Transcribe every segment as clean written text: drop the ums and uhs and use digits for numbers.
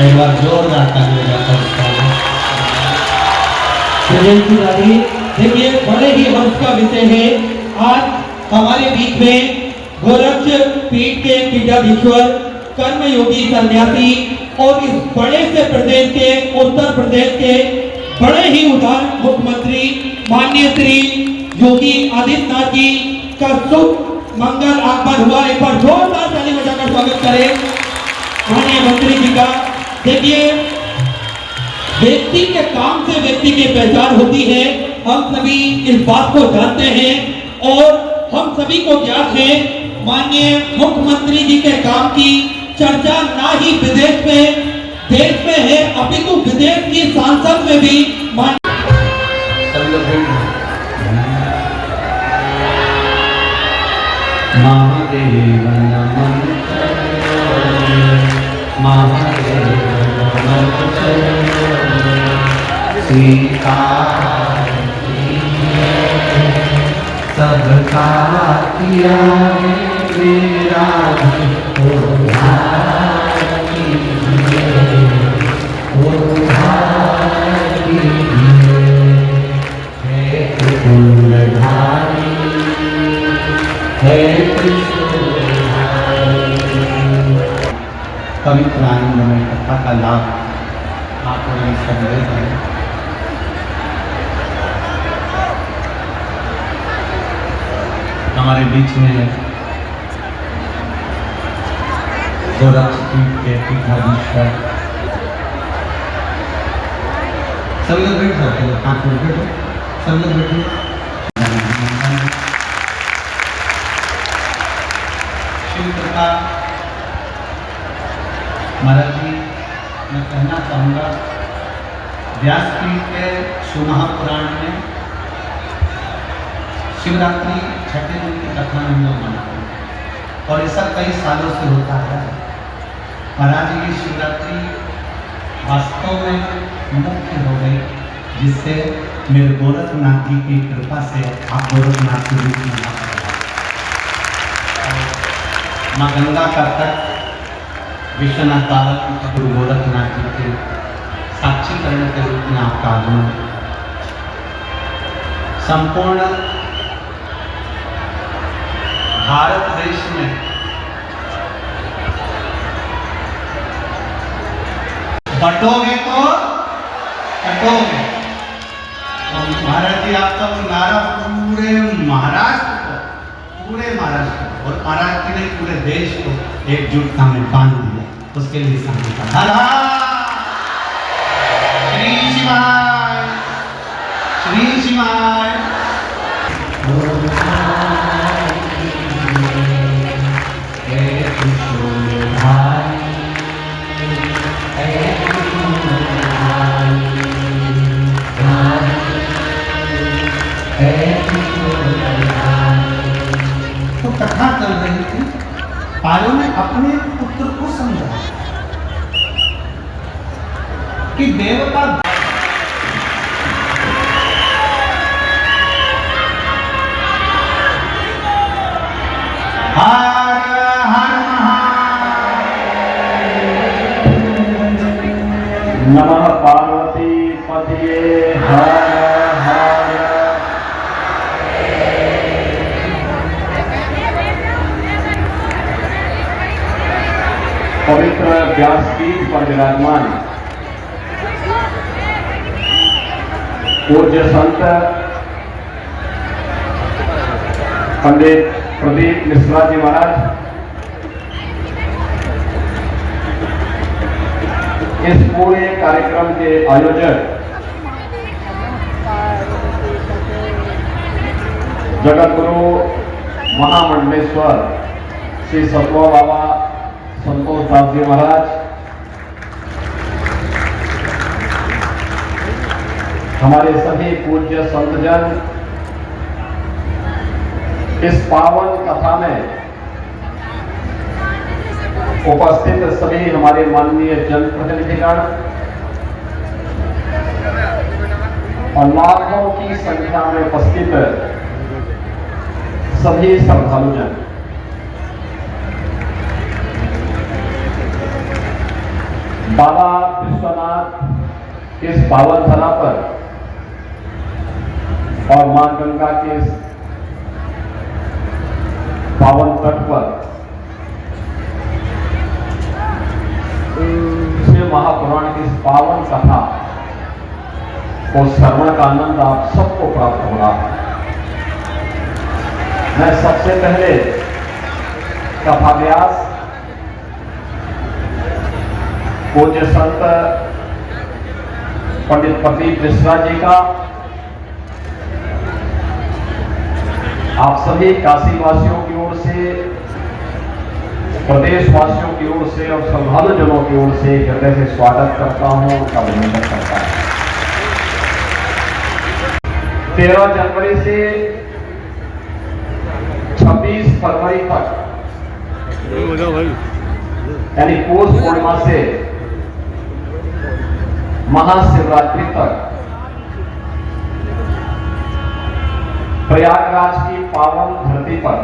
एक बार जोरदार तालियां बजाकर देखिए बड़े ही हर्ष का विषय है। आज हमारे बीच में गोरक्ष पीठ के पीठाधीश्वर कर्मयोगी सन्यासी और इस बड़े से प्रदेश के उत्तर प्रदेश के बड़े ही उदार मुख्यमंत्री माननीय श्री योगी आदित्यनाथ जी का शुभ मंगल आगमन हुआ। एक बार जोरदार ताली बजाकर स्वागत करें माननीय मंत्री जी का। देखिए व्यक्ति के काम से व्यक्ति की पहचान होती है, हम सभी इस बात को जानते हैं और हम सभी को ज्ञात है माननीय मुख्यमंत्री जी के काम की चर्चा ना ही विदेश में देश में है अपितु विदेश की सांसद में भी महादेव नमः महादेव नमः सीता सबका किया मेरा पवित्र आनंदमय कथा का लाभ आपको संदेश है। हमारे बीच में गोरक्ष पीठ के पीठाधीश्वर सब लोग बैठ जाते हैं, हाथ में बैठो, सब लोग बैठो। श्री कृपा महाराज जी, मैं कहना चाहूँगा व्यासपीठ के शिवमहापुराण में शिवरात्रि छठे दिन की कथा हम लोग मनाते हैं और ऐसा कई सालों से होता है। महाराज जी की शिवरात्रि वास्तव में मुख्य हो गई, जिससे मेरे गोरखनाथ जी की कृपा से आप गोरखनाथ के रूप में माँ गंगा का तट विश्वनाथ पार्वती गुरु गोरखनाथ जी के साक्षीकरण के रूप में आपका आगमन संपूर्ण भारत देश में बटोगे तो कटोगे। महाराज जी आपका नारा पूरे महाराष्ट्र को और महाराष्ट्र ने पूरे देश को एकजुटता में बांध दिया। उसके लिए सामने का श्री शिवाय श्री शिवाय। तो कथा चल रही थी, पारों ने अपने पुत्र को समझा कि देवता हर हर नमः पार्वती पतिये हर हर। पवित्र व्यासपीठ पर विराजमान पूज्य संत पंडित प्रदीप मिश्रा जी महाराज, इस पूरे कार्यक्रम के आयोजक जगत गुरु महामंडलेश्वर श्री सतवा बाबा संतोष दास जी महाराज, हमारे सभी पूज्य संतजन, इस पावन कथा में उपस्थित सभी हमारे माननीय जनप्रतिनिधिगण और लाखों की संख्या में उपस्थित सभी श्रद्धालुजन, बाबा विश्वनाथ इस पावन धरा पर और मां गंगा के इस पावन तट पर शिव महापुराण की इस पावन कथा को श्रवण का आनंद आप सबको प्राप्त हो रहा है। मैं सबसे पहले कथा व्यास पूज्य संत पंडित प्रदीप मिश्रा जी का आप सभी काशीवासियों की ओर से, प्रदेशवासियों की ओर से और श्रद्धालुजनों की ओर से हृदय से स्वागत करता हूं, उनका अभिनंदन करता हूं। 13 जनवरी से 26 फरवरी तक यानी पौष पूर्णिमा से महाशिवरात्रि तक प्रयागराज की पावन धरती पर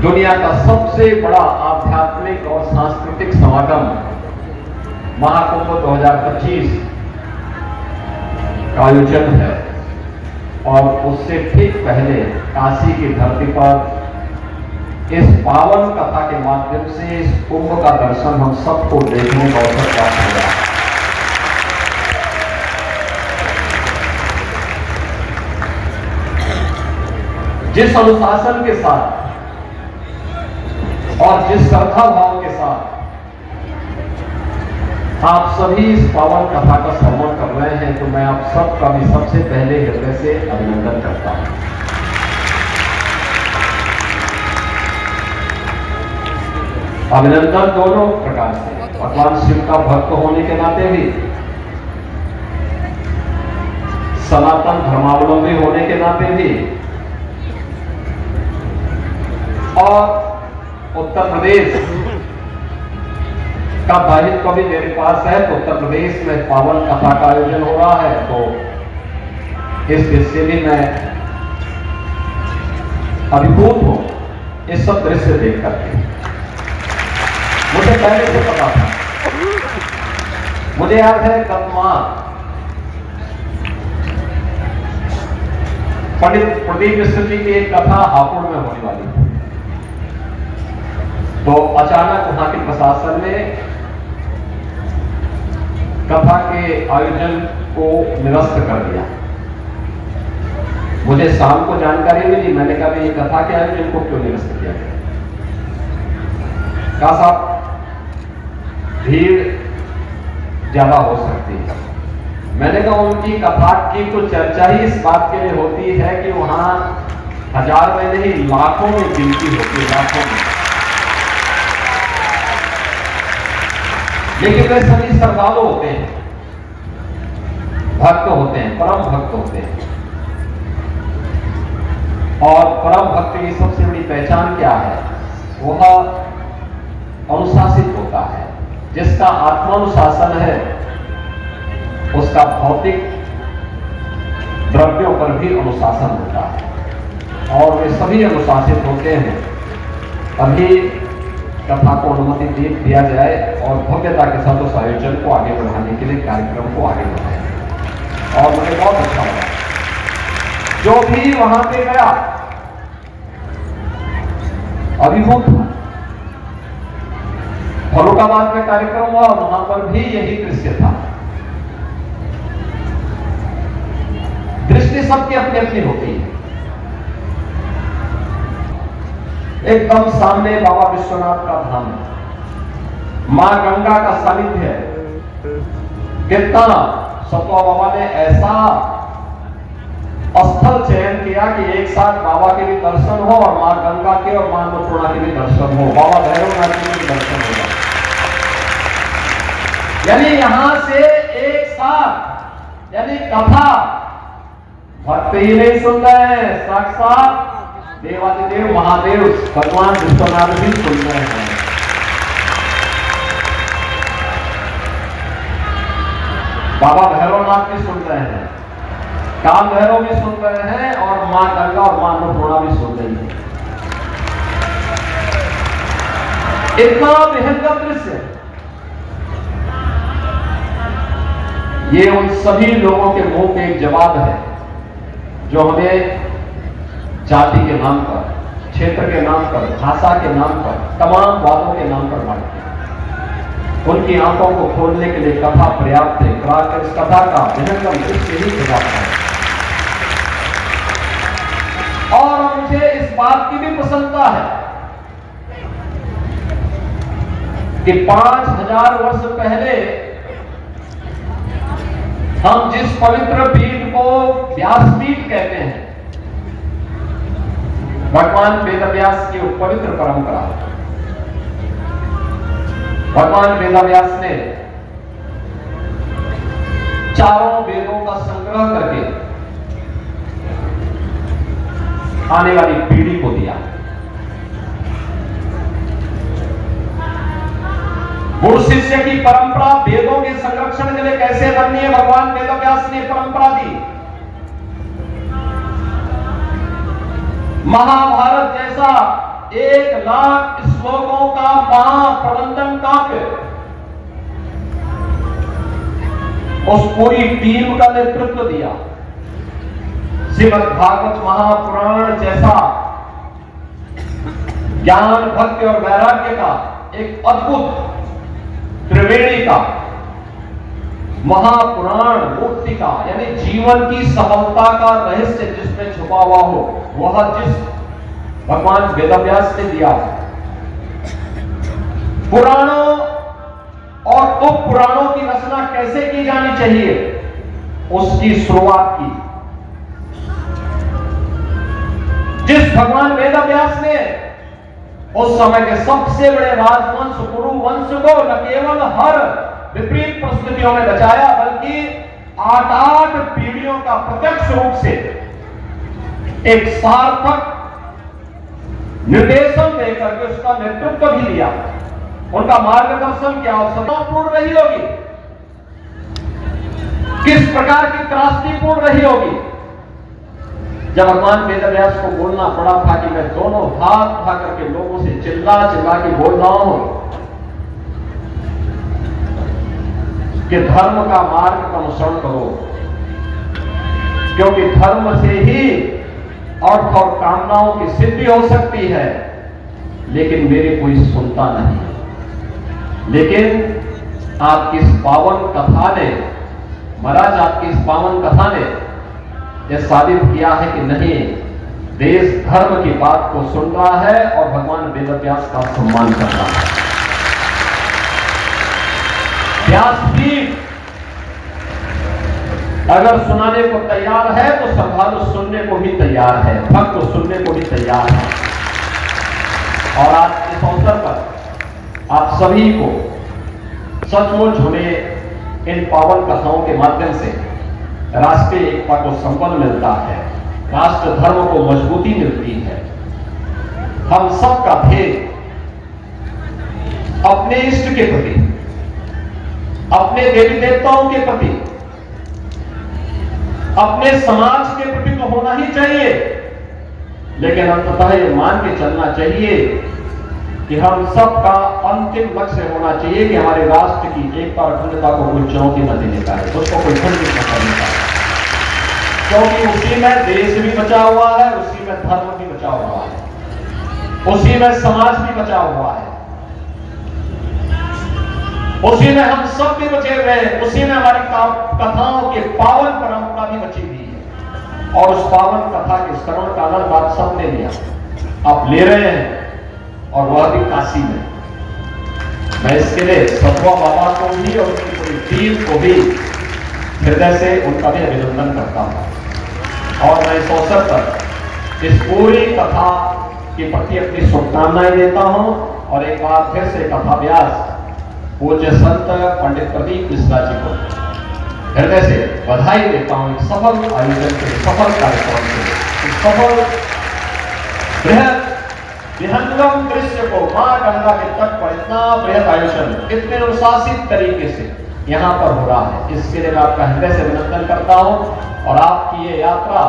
दुनिया का सबसे बड़ा आध्यात्मिक और सांस्कृतिक समागम महाकुंभ 2025 का आयोजन है और उससे ठीक पहले काशी की धरती पर इस पावन कथा के माध्यम से इस कुंभ का दर्शन हम सबको देखने का अवसर प्राप्त हो रहा है। जिस अनुशासन के साथ और जिस श्रद्धा भाव के साथ आप सभी इस पावन कथा का श्रवण कर रहे हैं, तो मैं आप सबका भी सबसे पहले हृदय से अभिनंदन करता हूं। अभिनंदन दोनों प्रकार से, भगवान शिव का भक्त होने के नाते भी, सनातन धर्मावलंबी होने के नाते भी, और उत्तर प्रदेश का दायित्व भी मेरे पास है। तो उत्तर प्रदेश में पावन कथा का आयोजन हो रहा है, तो इस दृश्य भी मैं अभिभूत हूं इस सब दृश्य देख करके। मुझे पहले से पता था, मुझे याद है कदमा पंडित प्रदीप मिश्र जी की एक कथा हापुड़ में होने वाली थी, तो अचानक वहां के प्रशासन ने कथा के आयोजन को निरस्त कर दिया। मुझे शाम को जानकारी मिली, मैंने कहा ये कथा के आयोजन को क्यों निरस्त किया गया? कहा साहब भीड़ ज्यादा हो सकती है। मैंने कहा उनकी कथा की तो चर्चा ही इस बात के लिए होती है कि वहां हजार में नहीं लाखों में गिनती होती है, लाखों में। लेकिन वे सभी श्रद्धालु होते हैं, भक्त होते हैं, परम भक्त होते हैं। और परम भक्त की सबसे बड़ी पहचान क्या है? वह अनुशासित होता है। जिसका आत्मानुशासन है उसका भौतिक द्रव्यों पर भी अनुशासन होता है, और वे सभी अनुशासित होते हैं। तभी कथा को अनुमति दिया जाए और भव्यता के साथ उस आयोजन को आगे बढ़ाने के लिए कार्यक्रम को आगे बढ़ाए। और मुझे बहुत अच्छा लगा, जो भी वहां पे गया अभिभूत था। फरुखाबाद में कार्यक्रम हुआ, वहां पर भी यही दृश्य था। दृष्टि सबकी अपनी अपनी होती है। एकदम सामने बाबा विश्वनाथ का धाम है, मां गंगा का सानिध्य है। कितना सतवा बाबा ने ऐसा स्थल चयन किया कि एक साथ बाबा के भी दर्शन हो और मां गंगा के और मां अन्नपूर्णा के भी दर्शन हो, बाबा भैरवनाथ के भी दर्शन होगा। यानी यहां से एक साथ, यानी कथा भक्त ही नहीं सुन रहे हैं, साक्षात देवादिदेव महादेव भगवान विश्वनाथ भी सुन रहे हैं। बाबा भैरवनाथ भी सुन रहे हैं, काल भैरव भी सुन रहे हैं, और मां गंगा और मां अन्नपूर्णा भी सुन रही है। इतना भयंकर दृश्य। ये उन सभी लोगों के मुंह पे एक जवाब है जो हमें जाति के नाम पर, क्षेत्र के नाम पर, भाषा के नाम पर, तमाम बातों के नाम पर मारते हैं। उनकी आंखों को खोलने के लिए कथा पर्याप्त है। इस कथा का भयंकर दृश्य ही जवाब है। और मुझे इस बात की भी प्रसन्नता है कि 5000 वर्ष पहले हम जिस पवित्र पीठ को व्यासपीठ कहते हैं, भगवान वेदव्यास की पवित्र परंपरा, भगवान वेदव्यास ने चारों वेदों का संग्रह करके आने वाली पीढ़ी को दिया। गुरु शिष्य की परंपरा वेदों के संरक्षण के लिए कैसे बननी है, भगवान वेदव्यास ने परंपरा दी। महाभारत जैसा 1,00,000 श्लोकों का महाप्रबंधन काव्य, उस पूरी टीम का नेतृत्व दिया। श्रीमद् भागवत महापुराण जैसा ज्ञान, भक्ति और वैराग्य का एक अद्भुत त्रिवेणी का महापुराण, मुक्ति का यानी जीवन की सफलता का रहस्य जिसमें छुपा हुआ हो, वह जिस भगवान वेदव्यास ने दिया। पुराणों और उप पुराणों की रचना कैसे की जानी चाहिए, उसकी शुरुआत की। जिस भगवान वेदव्यास ने उस समय के सबसे बड़े राजवंश कुरु वंश को न केवल हर विपरीत परिस्थितियों में बचाया, बल्कि 8 पीढ़ियों का प्रत्यक्ष रूप से एक सार्थक निर्देशन देकर के उसका नेतृत्व भी लिया। उनका मार्गदर्शन क्या सत्तापूर्ण रही होगी, किस प्रकार की त्रासदीपूर्ण रही होगी। जब भगवान वेदव्यास को बोलना पड़ा था कि मैं दोनों हाथ उठा करके लोगों से चिल्ला चिल्ला के बोल रहा हूं कि धर्म का मार्ग का अनुसरण करो, क्योंकि धर्म से ही अर्थ और कामनाओं की सिद्धि हो सकती है। लेकिन मेरी कोई सुनता नहीं। लेकिन आपकी इस पावन कथा ने, महाराज आपकी इस पावन कथा ने यह साबित किया है कि नहीं, देश धर्म की बात को सुन रहा है और भगवान वेदव्यास का सम्मान कर रहा है। व्यासपीठ अगर सुनाने को तैयार है तो श्रद्धालु सुनने को भी तैयार है, भक्त सुनने को भी तैयार है। और आज इस अवसर पर आप सभी को सचमुच हमें इन पावन कथाओं के माध्यम से राष्ट्रीय एकता को संबल मिलता है, राष्ट्र धर्म को मजबूती मिलती है। हम सबका भेद अपने इष्ट के प्रति, अपने देवी देवताओं के प्रति, अपने समाज के प्रति तो होना ही चाहिए, लेकिन अंततः ये मान के चलना चाहिए कि हम सबका अंतिम लक्ष्य होना चाहिए कि हमारे राष्ट्र की एकता और अखंडता को कोई चुनौती न देने का है, उसको कोई खंडित न करने का है। क्योंकि उसी में देश भी बचा हुआ है, उसी में धर्म भी बचा हुआ है, उसी में समाज भी बचा हुआ है, उसी में हम सब भी बचे हुए हैं, उसी में हमारी कथाओं की पावन परंपरा भी बची हुई है। और उस पावन कथा के श्रवण का आनंद आप सबने लिया, आप ले रहे हैं, और वह भी काशी में। मैं इसके लिए सतवा बाबा को भी और उनकी पूरी टीम को भी हृदय से उनका भी अभिनंदन करता हूं। और मैं इस अवसर पर इस पूरी कथा के प्रति अपनी शुभकामनाएं देता हूं। और एक बार फिर से कथा व्यास पूज्य संत पंडित प्रदीप मिश्रा जी को हृदय से बधाई देता हूं। एक सफल आयोजन के, सफल कार्यक्रम के, सफल बृहद विहंगम दृश्य को, मां गंगा के तट पर इतना बृहद आयोजन इतने अनुशासित तरीके से यहां पर हो रहा है, इसके लिए मैं आपका हृदय से अभिनंदन करता हूं। और आपकी ये यात्रा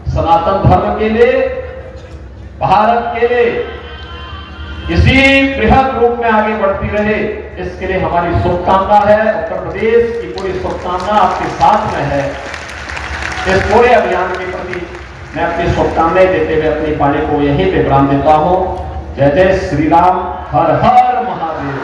सनातन धर्म के लिए, भारत के लिए इसी बृहद रूप में आगे बढ़ती रहे, इसके लिए हमारी शुभकामना है। उत्तर प्रदेश की पूरी शुभकामना आपके साथ में है। इस पूरे अभियान के प्रति मैं अपनी शुभकामनाएं देते हुए अपनी वाणी को यहीं पे विराम देता हूं। जय जय श्री राम, हर हर महादेव।